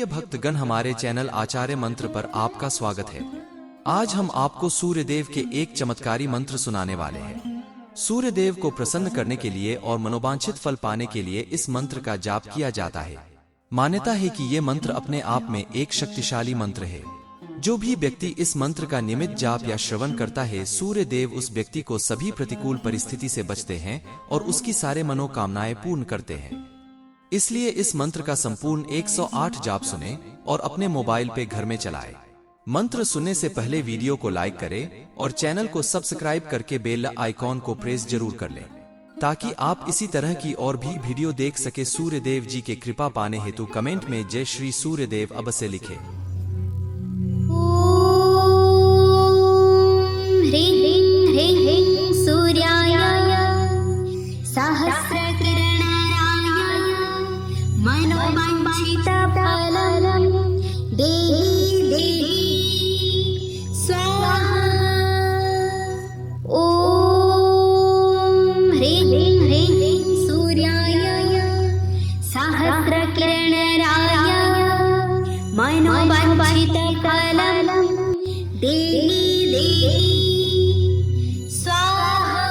प्रिय भक्तगण, हमारे चैनल आचार्य मंत्र पर आपका स्वागत है। आज हम आपको सूर्यदेव के एक चमत्कारी मंत्र सुनाने वाले हैं। सूर्यदेव को प्रसन्न करने के लिए और मनोवांछित फल पाने के लिए इस मंत्र का जाप किया जाता है। मान्यता है कि ये मंत्र अपने आप में एक शक्तिशाली मंत्र है। जो भी व्यक्ति इस मंत्र का नियमित जाप या श्रवण करता है, सूर्यदेव उस व्यक्ति को सभी प्रतिकूल परिस्थिति से बचते हैं और उसकी सारे मनोकामनाएं पूर्ण करते हैं। इसलिए इस मंत्र का संपूर्ण 108 जाप सुने और अपने मोबाइल पे घर में चलाएं। मंत्र सुनने से पहले वीडियो को लाइक करें और चैनल को सब्सक्राइब करके बेल आइकॉन को प्रेस जरूर कर लें, ताकि आप इसी तरह की और भी वीडियो देख सके। सूर्यदेव जी के कृपा पाने हेतु कमेंट में जय श्री सूर्यदेव अवश्य लिखें। मनोवाञ्छितफलं देहि देहि स्वाहा। ॐ ह्रीं ह्रीं सूर्याय सहस्रकिरणराय मनोवाञ्छितफलं देहि देहि स्वाहा।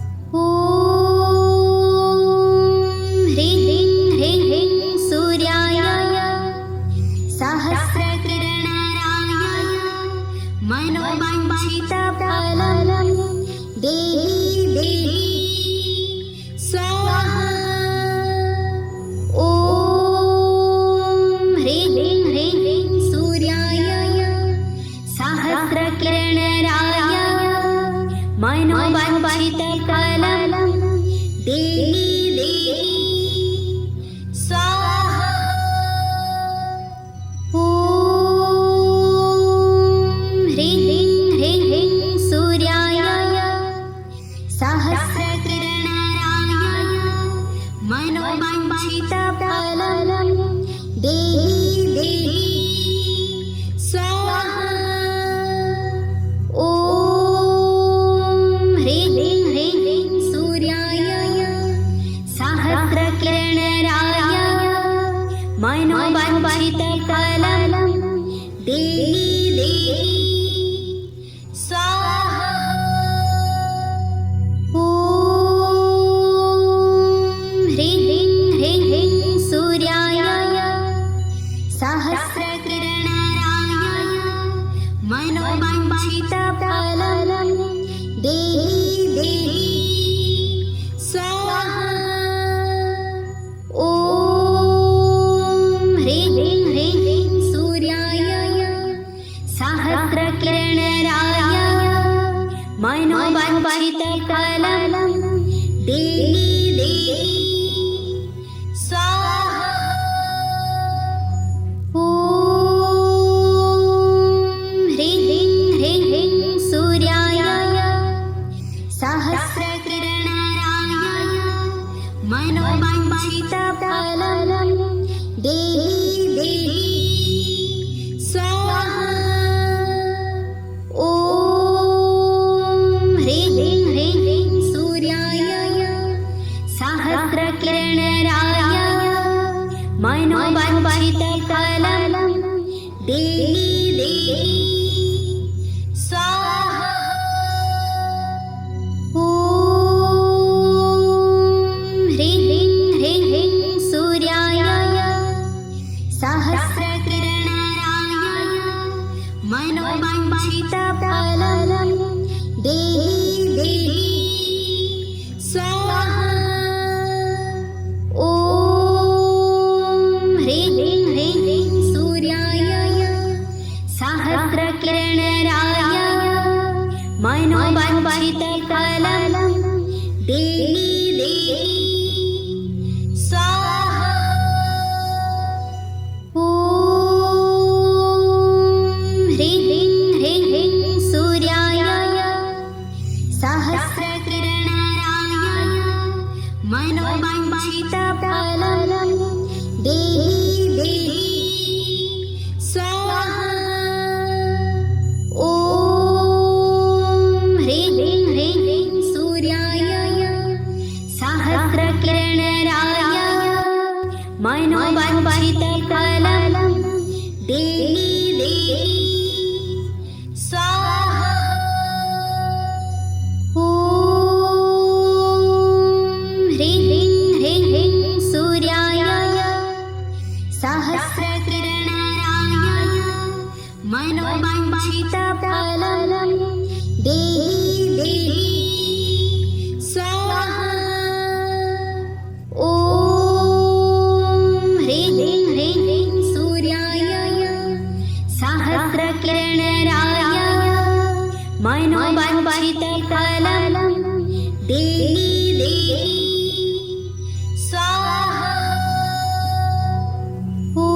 मनोवाञ्छितफलं देहि देहि स्वाहा। ॐ ह्रीं ह्रीं सूर्याय सहस्रकिरणराय मनोवाञ्छितफलं देहि देहि स्वाहा। मनोवाञ्छितफलं देहि देहि स्वाहा। ॐ ह्रीं ह्रीं सूर्याय सहस्रकिरणराय मनोवाञ्छितफलं देहि देहि स्वाहा। मनोवाञ्छितफलं देहि देहि स्वाहा। ॐ ह्रीं ह्रीं सूर्याय सहस्रकिरणराय मनोवाञ्छितफलं देहि देहि स्वाहा। मनोवाञ्छितफलं देहि देहि स्वाहा। ॐ ह्रीं ह्रीं सूर्याय सहस्रकिरणराय मनोवाञ्छितफलं देहि देहि स्वाहा। मनोवाञ्छितफलं देहि देहि स्वाहा। ॐ ह्रीं ह्रीं सूर्याय सहस्रकिरणराय मनोवाञ्छितफलं देहि देहि स्वाहा। मनोवाञ्छितफलं देहि देहि स्वाहा। ॐ ह्रीं ह्रीं सूर्याय सहस्रकिरणराय मनोवाञ्छितफलं मनोवाञ्छितफलं देहि देहि स्वाहा ॐ ह्रीं ह्रीं ह्रीं सूर्याय सहस्रकिरणाय मनोवाञ्छितफलं देहि देहि स्वाहा ॐ ह्रीं ह्रीं ह्रीं सूर्याय सहस्रकिरणाय मनोवाञ्छितफलं देहि देहि स्वाहा ॐ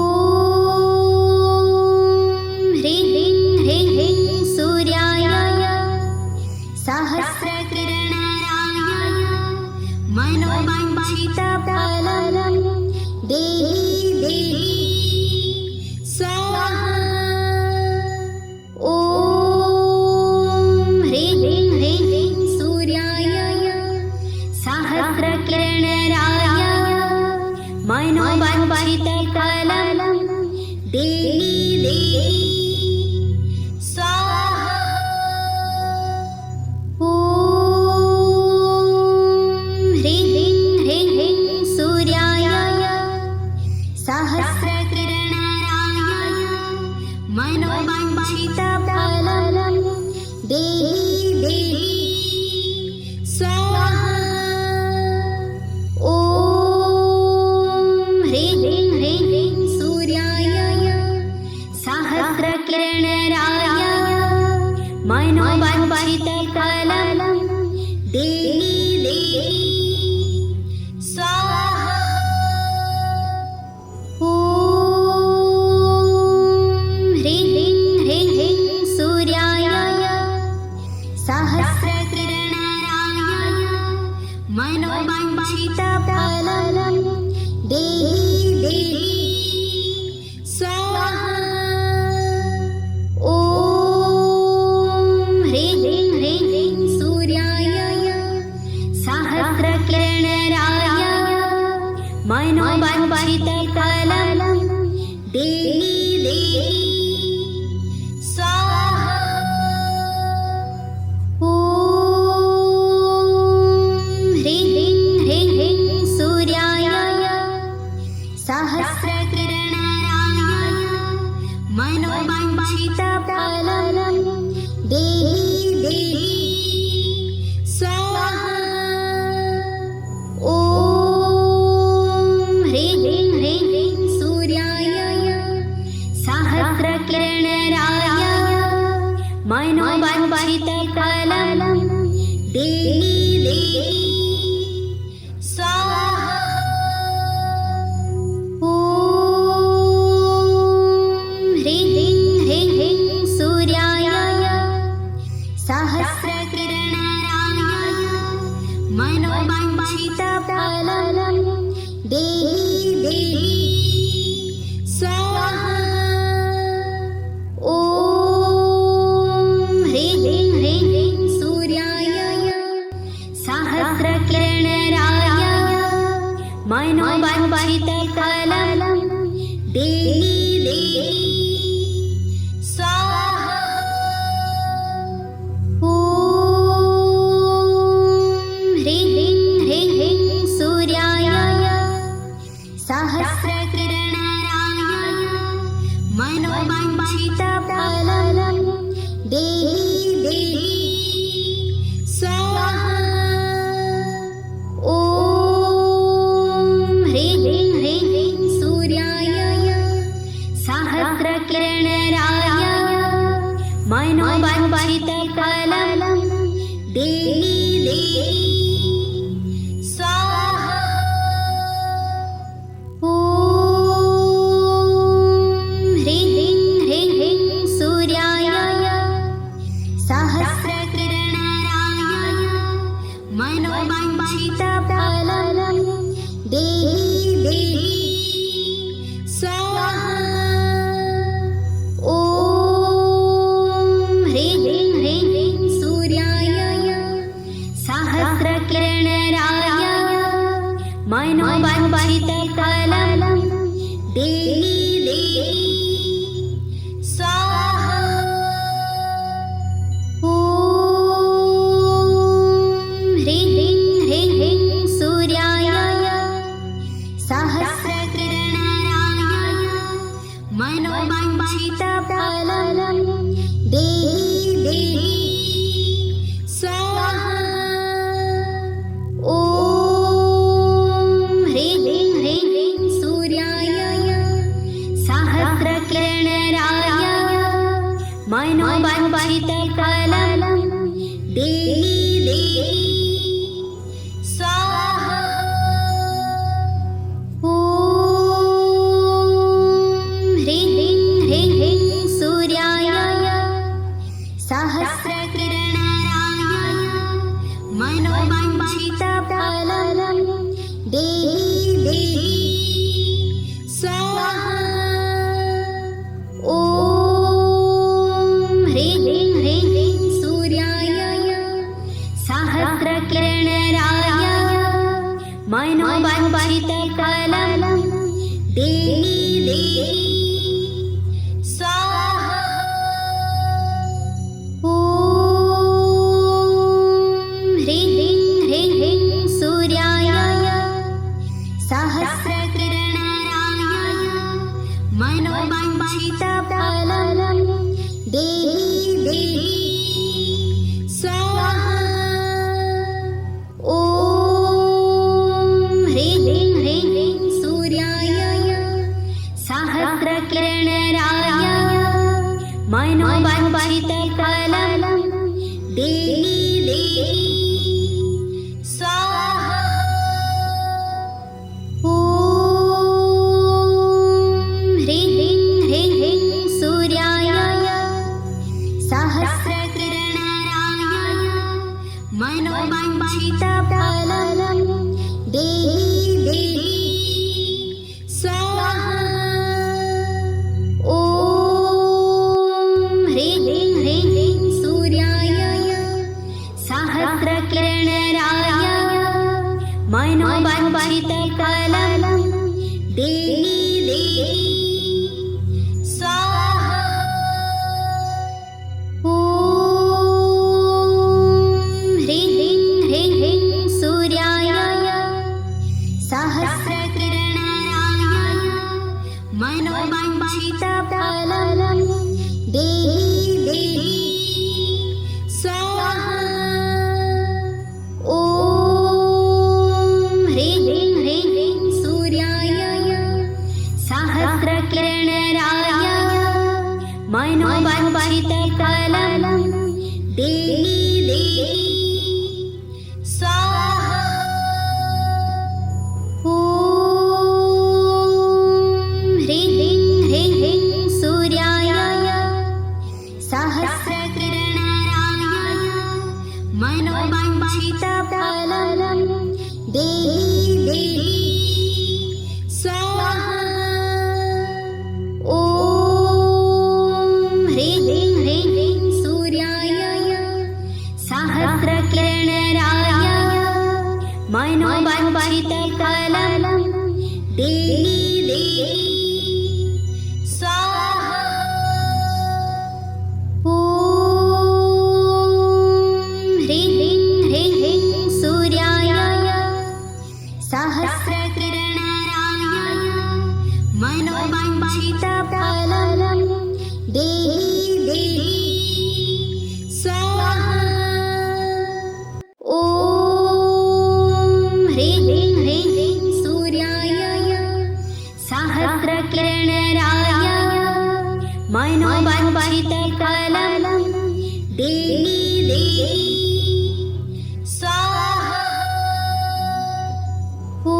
ह्रीं ह्रीं ह्रीं सूर्याय सहस्रकिरणाय मनोवाञ्छितफलं देहि देहि स्वाहा ॐ ह्रीं ह्रीं ह्रीं सूर्याय सहस्रकिरणाय मनोवाञ्छितफलं देहि देहि स्वाहा ॐ ह्रीं ह्रीं ह्रीं सूर्याय सहस्रकिरणाय मनोवाञ्छितफलं देहि देहि स्वाहा ॐ ह्रीं ह्रीं ह्रीं सूर्याय सहस्रकिरणाय मनोवाञ्छितफलं देहि देहि स्वाहा ॐ ह्रीं ह्रीं ह्रीं सूर्याय सहस्रकिरणाय मनोवाञ्छितफलं देहि देहि स्वाहा ॐ ह्रीं ह्रीं ह्रीं सूर्याय सहस्रकिरणाय मनोवाञ्छितफलं देहि देहि स्वाहा ॐ ह्रीं ह्रीं ह्रीं सूर्याय सहस्रकिरणाय मनोवाञ्छितफलं देहि देहि स्वाहा ॐ ह्रीं ह्रीं ह्रीं सूर्याय सहस्रकिरणाय मनोवाञ्छितफलं देहि देहि स्वाहा ॐ ह्रीं ह्रीं ह्रीं सूर्याय सहस्रकिरणाय मनोवाञ्छितफलं देहि देहि स्वाहा ॐ ह्रीं ह्रीं ह्रीं सूर्याय सहस्रकिरणाय मनोवाञ्छितफलं देहि देहि स्वाहा ॐ ह्रीं ह्रीं ह्रीं सूर्याय सहस्रकिरणाय मनोवाञ्छितफलं देहि देहि स्वाहा ॐ ह्रीं ह्रीं ह्रीं सूर्याय सहस्रकिरणाय मनोवाञ्छितफलं देहि देहि स्वाहा ॐ ह्रीं ह्रीं ह्रीं सूर्याय सहस्रकिरणाय मनोवाञ्छितफलं देहि देहि स्वाहा ॐ ह्रीं ह्रीं ह्रीं सूर्याय सहस्रकिरणाय मनोवाञ्छितफलं देहि स्वाहा ॐ ह्रीं सूर्याय सहस्रकिरणाय मनोवाञ्छितफलं देहि स्वाहा ॐ ह्रीं सूर्याय सहस्रकिरणाय मनोवाञ्छितफलं देहि स्वाहा ॐ ह्रीं सूर्याय सहस्रकिरणाय मनोवाञ्छितफलं देहि स्वाहा ॐ ह्रीं सूर्याय सहस्रकिरणाय मनोवाञ्छितफलं देहि स्वाहा ॐ ह्रीं सूर्याय सहस्रकिरणाय मनोवाञ्छितफलं देहि स्वाहा ॐ ह्रीं सूर्याय सहस्रकिरणाय मनोवाञ्छितफलं देहि स्वाहा ॐ ह्रीं सूर्याय सहस्रकिरणाय मनोवाञ्छितफलं देहि स्वाहा ॐ ह्रीं सूर्याय सहस्रकिरणाय मनोवाञ्छितफलं देहि स्वाहा ॐ ह्रीं सूर्याय सहस्रकिरणाय मनोवाञ्छितफलं देहि स्वाहा ॐ ह्रीं सूर्याय सहस्रकिरणाय मनोवाञ्छितफलं देहि स्वाहा ॐ ह्रीं सूर्याय सहस्रकिरणाय मनोवाञ्छितफलं देहि स्वाहा ॐ ह्रीं सूर्याय सहस्रकिरणाय मनोवाञ्छितफलं देहि स्वाहा ॐ ह्रीं सूर्याय सहस्रकिरणाय मनोवाञ्छितफलं देहि स्वाहा ॐ ह्रीं सूर्याय सहस्रकिरणाय मनोवाञ्छितफलं देहि स्वाहा ॐ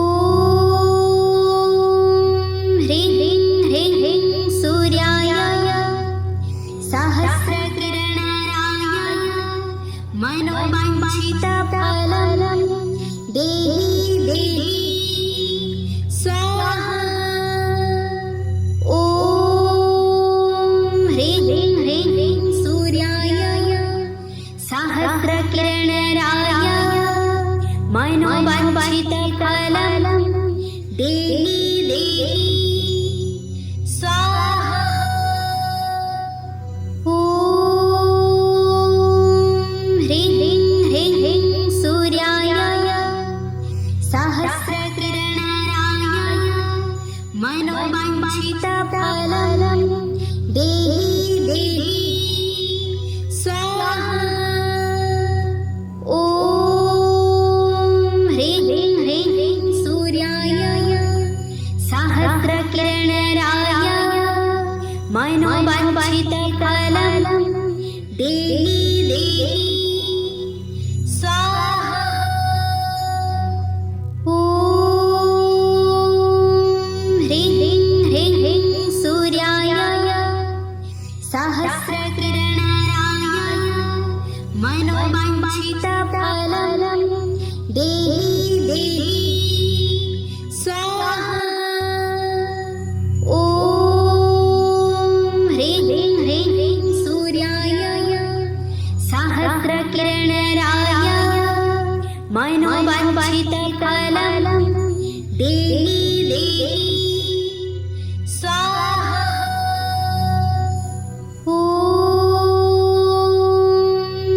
ह्रीं सूर्याय सहस्रकिरणाय मनोवाञ्छितफलं देहि स्वाहा ॐ ह्रीं सूर्याय सहस्रकिरणाय मनोवाञ्छितफलं देहि स्वाहा मनोवाञ्छितफलं देहि देहि स्वाहा। ॐ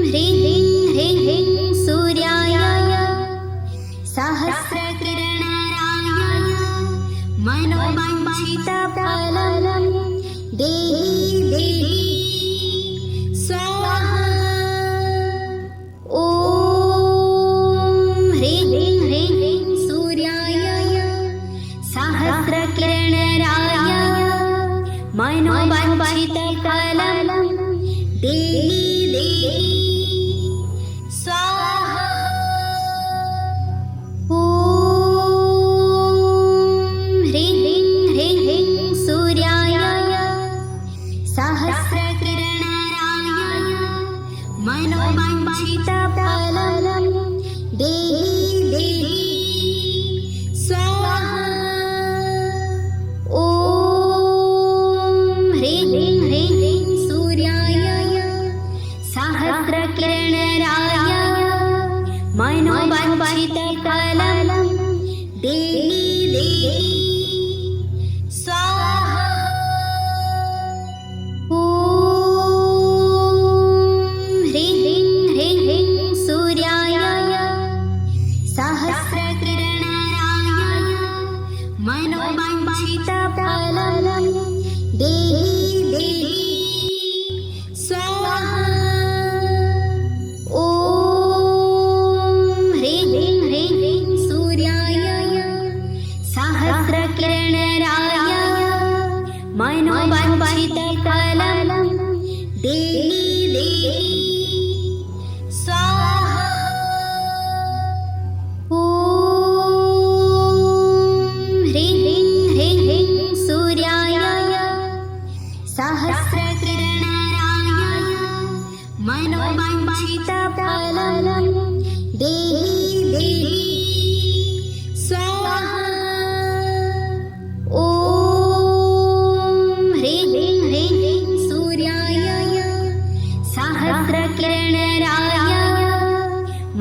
ह्रीं ह्रीं सूर्याय सहस्रकिरणाय मनोवाञ्छितफलं देहि देहि स्वाहा। ॐ ह्रीं ह्रीं सूर्याय सहस्रकिरणाय मनोवाञ्छितफलं देहि देहि स्वाहा। ॐ ह्रीं ह्रीं सूर्याय सहस्रकिरणाय मनोवाञ्छितफलं देहि देहि स्वाहा। ॐ ह्रीं ह्रीं सूर्याय सहस्रकिरणाय मनोवाञ्छितफलं देहि देहि स्वाहा। ॐ ह्रीं ह्रीं सूर्याय सहस्रकिरणाय मनोवाञ्छितफलं देहि देहि स्वाहा। ॐ ह्रीं ह्रीं सूर्याय सहस्रकिरणाय मनोवाञ्छितफलं देहि देहि स्वाहा। ॐ ह्रीं ह्रीं सूर्याय सहस्रकिरणाय मनोवाञ्छितफलं देहि देहि स्वाहा। ॐ ह्रीं ह्रीं सूर्याय सहस्रकिरणाय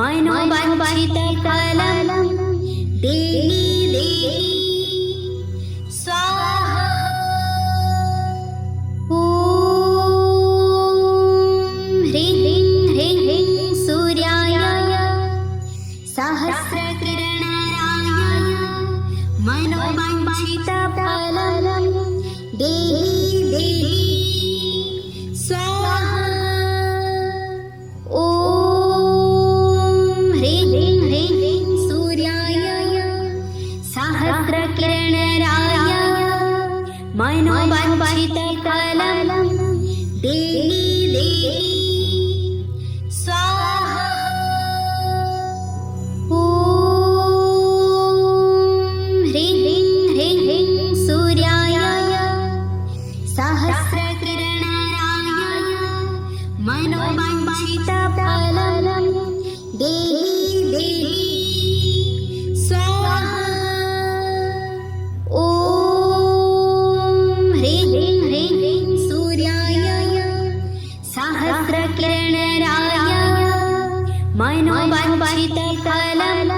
मनोवाञ्छितफलं देहि देहि स्वाहा। ॐ ह्रीं ह्रीं सूर्याय सहस्रकिरणाय मनोवाञ्छितफलं देहि देहि स्वाहा। ॐ ह्रीं ह्रीं सूर्याय सहस्रकिरणाय मनोवाञ्छितफलं देहि देहि स्वाहा। ॐ ह्रीं ह्रीं सूर्याय सहस्रकिरणाय मनोवाञ्छितफलं देहि देहि स्वाहा। ॐ ह्रीं ह्रीं सूर्याय सहस्रकिरणाय मनोवाञ्छितफलं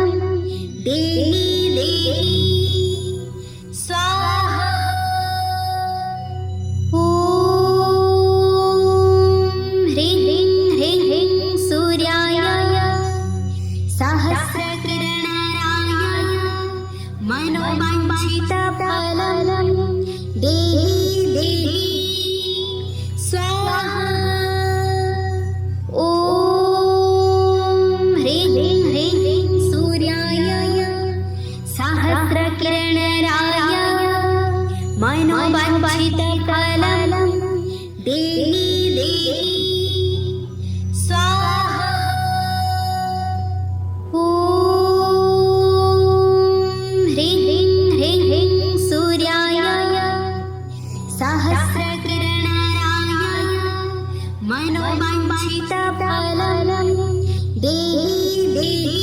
देहि देहि स्वाहा। ॐ ह्रीं ह्रीं सूर्याय सहस्रकिरणाय मनोवाञ्छितफलं देहि देहि स्वाहा। ॐ ह्रीं ह्रीं सूर्याय सहस्रकिरणाय मनोवाञ्छितफलं देहि देहि स्वाहा। ॐ ह्रीं ह्रीं सूर्याय सहस्रकिरणाय मनोवाञ्छितफलं देहि देहि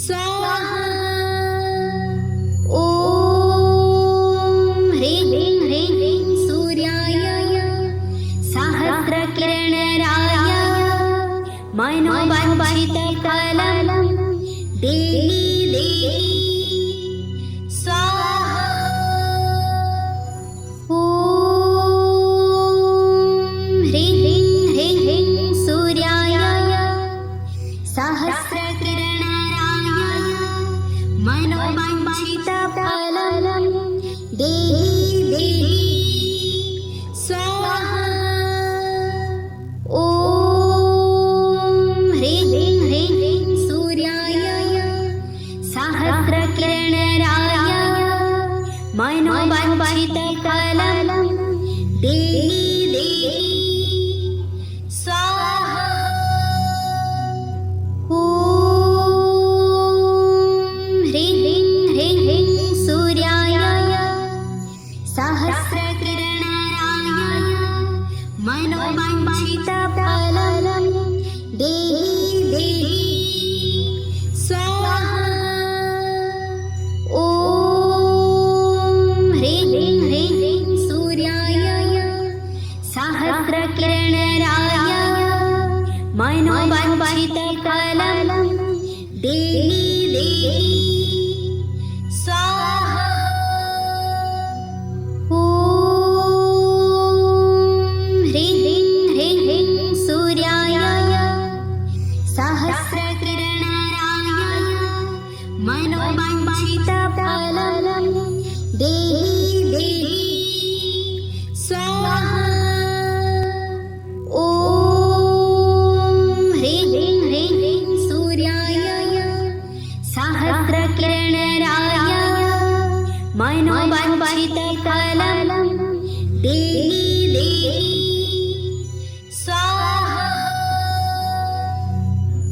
स्वाहा। ॐ ह्रीं ह्रीं सूर्याय सहस्रकिरणाय मनोवाञ्छितफलं देहि देहि स्वाहा ॐ ह्रीं ह्रीं ह्रीं सूर्याय सहस्रकिरणाय मनोवाञ्छितफलं देहि देहि स्वाहा ॐ ह्रीं ह्रीं ह्रीं सूर्याय सहस्रकिरणाय मनोवाञ्छितफलं देहि देहि स्वाहा ॐ ह्रीं ह्रीं ह्रीं सूर्याय सहस्रकिरणाय मनोवाञ्छितफलं देहि देहि स्वाहा ॐ ह्रीं ह्रीं ह्रीं सूर्याय सहस्रकिरणाय मनोवाञ्छितफलं देहि देहि स्वाहा ॐ ह्रीं ह्रीं ह्रीं सूर्याय सहस्रकिरणाय मनोवाञ्छितफलं देहि देहि स्वाहा ॐ ह्रीं ह्रीं ह्रीं सूर्याय सहस्रकिरणाय मनोवाञ्छितफलं देहि देहि स्वाहा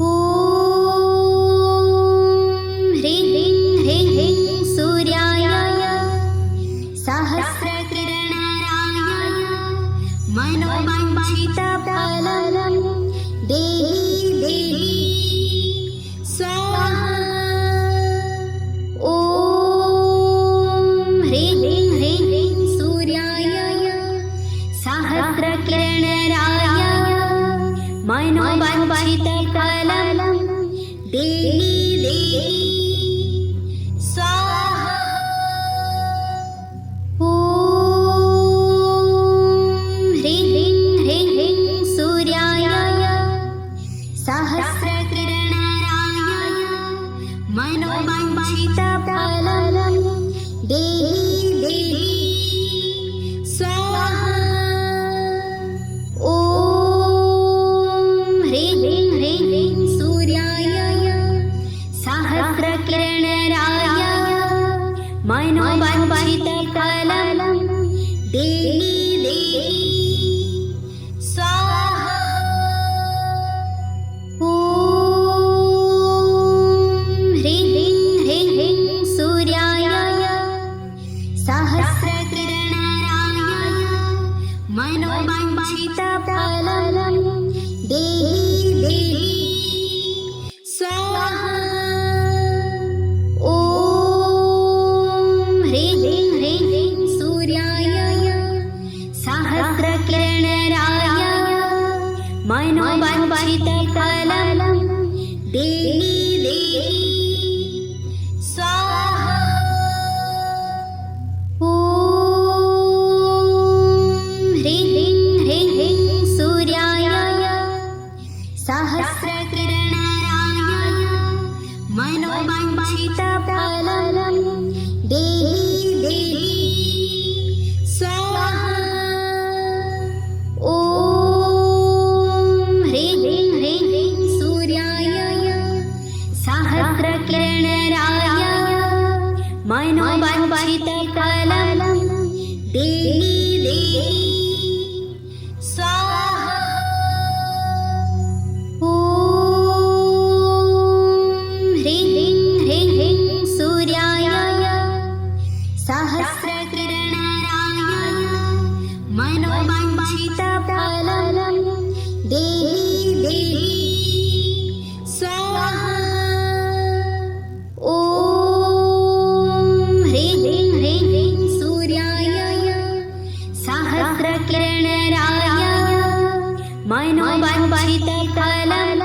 ॐ ह्रीं ह्रीं ह्रीं सूर्याय सहस्रकिरणाय मनोवाञ्छितफलं देहि देहि स्वाहा ॐ ह्रीं ह्रीं ह्रीं सूर्याय सहस्रकिरणाय मनोवाञ्छितफलं देहि देहि स्वाहा ॐ ह्रीं ह्रीं ह्रीं सूर्याय सहस्रकिरणाय मनोवाञ्छितफलं देहि देहि स्वाहा ॐ ह्रीं ह्रीं ह्रीं सूर्याय सहस्रकिरणाय मनोवाञ्छितफलं देहि देहि स्वाहा ॐ ह्रीं ह्रीं ह्रीं सूर्याय सहस्रकिरणाय मनोवाञ्छितफलं देहि देहि स्वाहा ॐ ह्रीं ह्रीं ह्रीं सूर्याय सहस्रकिरणाय मनोवाञ्छितफलं देहि देहि स्वाहा ॐ ह्रीं ह्रीं ह्रीं सूर्याय सहस्रकिरणाय मनोवाञ्छितफलं देहि देहि स्वाहा ॐ ह्रीं ह्रीं ह्रीं सूर्याय सहस्रकिरणाय मनोवाञ्छितफलं देहि देहि स्वाहा ॐ ह्रीं ह्रीं ह्रीं सूर्याय सहस्रकिरणाय मनोवाञ्छितफलं देहि देहि स्वाहा ॐ ह्रीं ह्रीं ह्रीं सूर्याय सहस्रकिरणाय मनोवाञ्छितफलं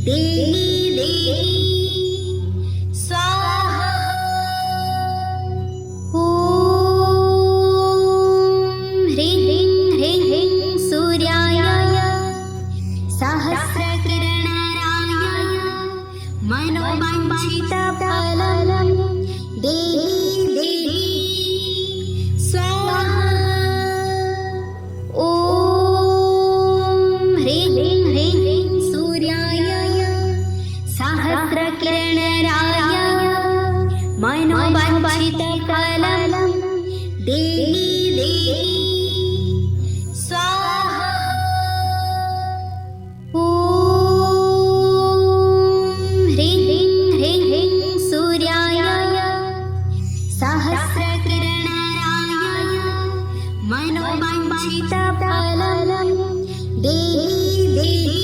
देहि देहि मनोवाञ्छितफलं देहि देहि स्वाहा ॐ ह्रीं ह्रीं सूर्याय सहस्रकिरणराय मनोवाञ्छितफलं देहि देहि स्वाहा ॐ ह्रीं ह्रीं सूर्याय सहस्रकिरणराय मनोवाञ्छितफलं देहि देहि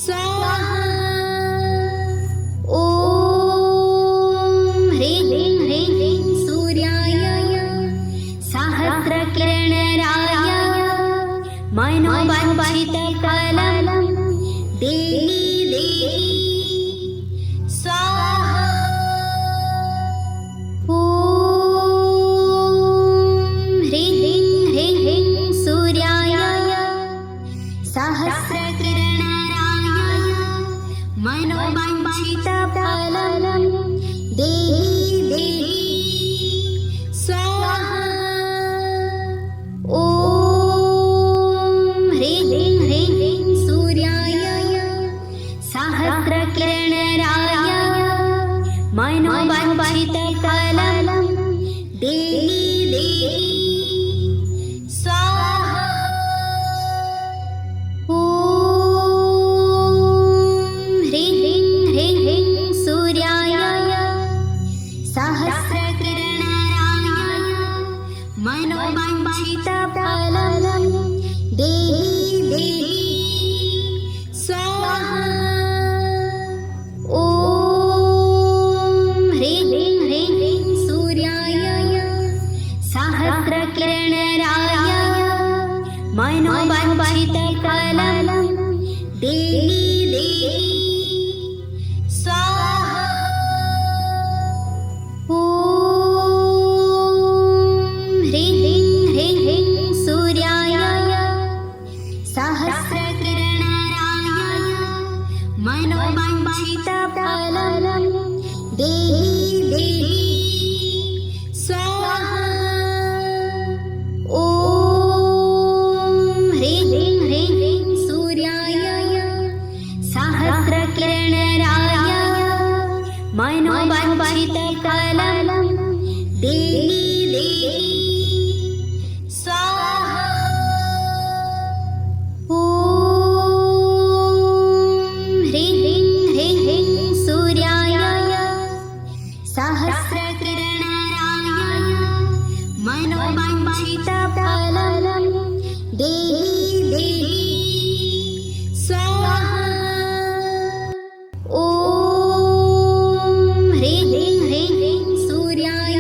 स्वाहा ॐ ह्रीं ह्रीं सूर्याय सहस्रकिरणराय मनोवाञ्छितफलं देहि देहि स्वाहा ॐ ह्रीं ह्रीं सूर्याय सहस्रकिरणराय मनोवाञ्छितफलं देहि देहि स्वाहा ॐ ह्रीं ह्रीं सूर्याय सहस्रकिरणराय मनोवाञ्छितफलं देहि देहि स्वाहा ॐ ह्रीं ह्रीं सूर्याय सहस्रकिरणराय मनोवाञ्छितफलं देहि देहि स्वाहा ॐ ह्रीं ह्रीं सूर्याय सहस्रकिरणराय मनोवाञ्छितफलं देहि देहि स्वाहा ॐ ह्रीं ह्रीं सूर्याय सहस्रकिरणराय मनोवाञ्छितफलं देहि देहि स्वाहा ॐ ह्रीं ह्रीं सूर्याय सहस्रकिरणराय मनोवाञ्छितफलं देहि देहि स्वाहा ॐ ह्रीं ह्रीं सूर्याय सहस्रकिरणराय मनोवाञ्छितफलं देहि देहि स्वाहा ॐ ह्रीं ह्रीं सूर्याय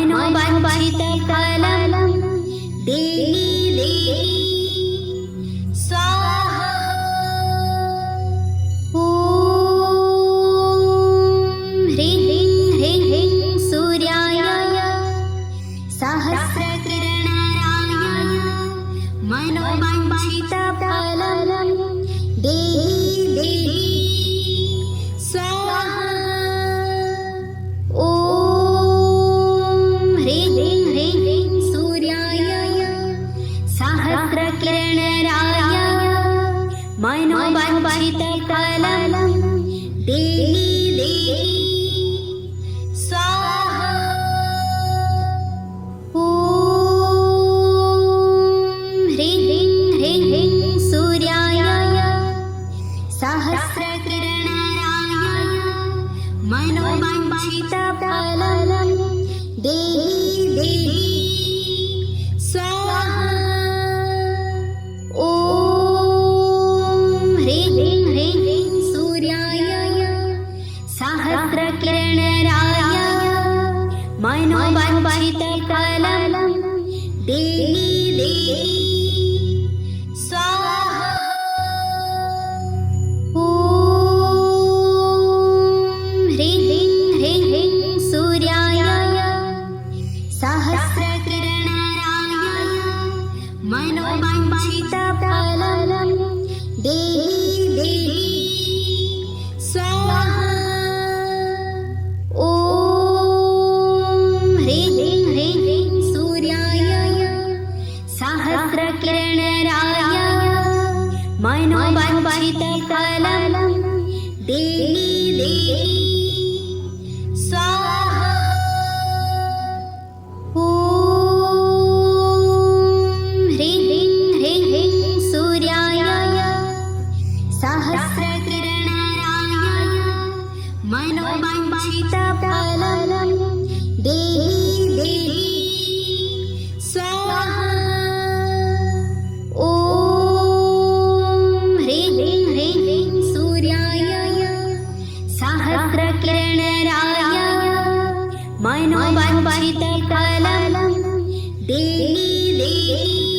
मनोवाञ्छितफलं देहि देहि स्वाहा ॐ ह्रीं ह्रीं सूर्याय सहस्रकिरणाय मनोवाञ्छितफलं देहि देहि स्वाहा ॐ ह्रीं ह्रीं सूर्याय सहस्रकिरणाय मनोवाञ्छितफलं देहि देहि स्वाहा ॐ ह्रीं ह्रीं सूर्याय सहस्रकिरणाय मनोवाञ्छितफलं देहि देहि स्वाहा ॐ ह्रीं ह्रीं सूर्याय सहस्रकिरणाय मनोवाञ्छितफलं देहि देहि स्वाहा ॐ ह्रीं ह्रीं सूर्याय सहस्रकिरणाय मनोवाञ्छितफलं देहि देहि स्वाहा ॐ ह्रीं ह्रीं सूर्याय सहस्रकिरणाय मनोवाञ्छितफलं देहि देहि स्वाहा ॐ ह्रीं ह्रीं सूर्याय सहस्रकिरणाय मनोवाञ्छितफलं देहि देहि स्वाहा ॐ ह्रीं ह्रीं सूर्याय सहस्रकिरणाय मनोवाञ्छितफलं देहि देहि